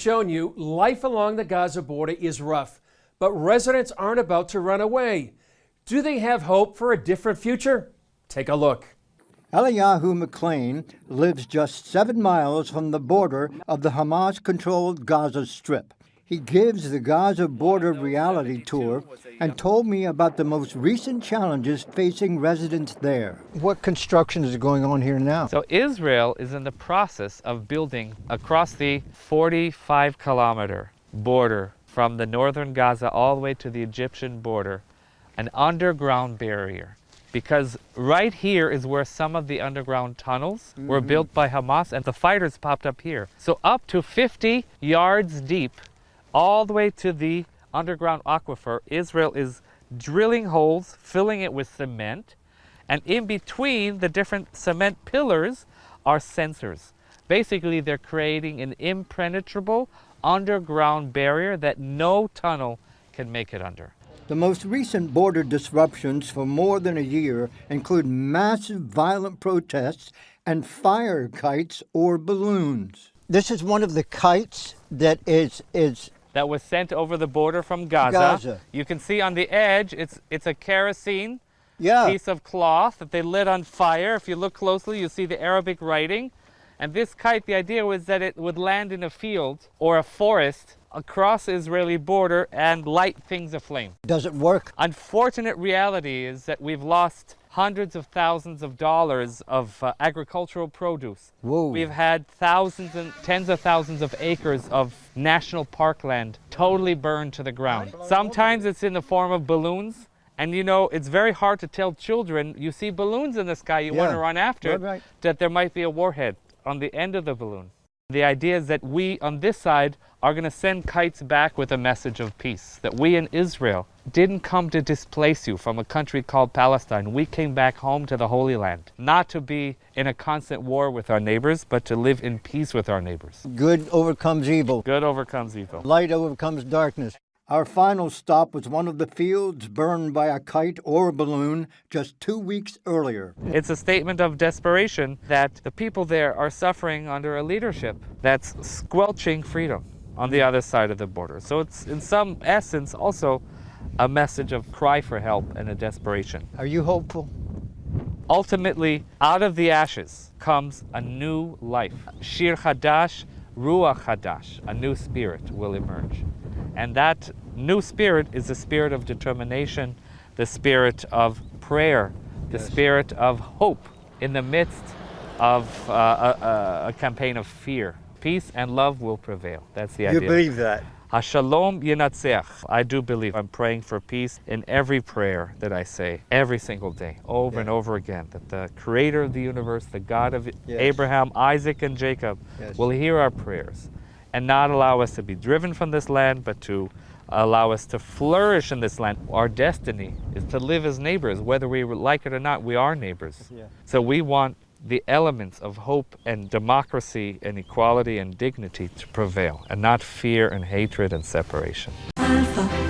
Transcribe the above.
Shown you, life along the Gaza border is rough, but residents aren't about to run away. Do they have hope for a different future? Take a look. Eliyahu McLean lives just 7 miles from the border of the Hamas-controlled Gaza Strip. He gives the Gaza border reality tour and told me about the most recent challenges facing residents there. What construction is going on here now? So Israel is in the process of building across the 45-kilometer border from the northern Gaza all the way to the Egyptian border, an underground barrier. Because right here is where some of the underground tunnels were built by Hamas, and the fighters popped up here. So up to 50 yards deep, all the way to the underground aquifer, Israel is drilling holes, filling it with cement, and in between the different cement pillars are sensors. Basically, they're creating an impenetrable underground barrier that no tunnel can make it under. The most recent border disruptions for more than a year include massive violent protests and fire kites or balloons. This is one of the kites that that was sent over the border from Gaza. You can see on the edge, it's a kerosene piece of cloth that they lit on fire. If you look closely, you see the Arabic writing. And this kite, the idea was that it would land in a field or a forest across the Israeli border and light things aflame. Does it work? Unfortunate reality is that we've lost hundreds of thousands of dollars of agricultural produce. Whoa. We've had thousands and tens of thousands of acres of national parkland totally burned to the ground. Sometimes it's in the form of balloons. And you know, it's very hard to tell children, you see balloons in the sky, you want to run after it, that there might be a warhead on the end of the balloon. The idea is that we, on this side, are going to send kites back with a message of peace. That we in Israel didn't come to displace you from a country called Palestine. We came back home to the Holy Land, not to be in a constant war with our neighbors, but to live in peace with our neighbors. Good overcomes evil. Good overcomes evil. Light overcomes darkness. Our final stop was one of the fields burned by a kite or balloon just 2 weeks earlier. It's a statement of desperation that the people there are suffering under a leadership that's squelching freedom on the other side of the border. So it's in some essence also a message of cry for help and a desperation. Are you hopeful? Ultimately, out of the ashes comes a new life. Shir Hadash, Ruach Hadash, a new spirit will emerge. And that new spirit is the spirit of determination, the spirit of prayer, the spirit of hope in the midst of a campaign of fear. Peace and love will prevail. That's the idea. You believe that? Hashalom yinatzech. I do believe. I'm praying for peace in every prayer that I say, every single day, over and over again, that the creator of the universe, the God of Abraham, Isaac, and Jacob will hear our prayers and not allow us to be driven from this land, but to allow us to flourish in this land. Our destiny is to live as neighbors. Whether we like it or not, we are neighbors. So we want the elements of hope and democracy and equality and dignity to prevail, and not fear and hatred and separation. Alpha.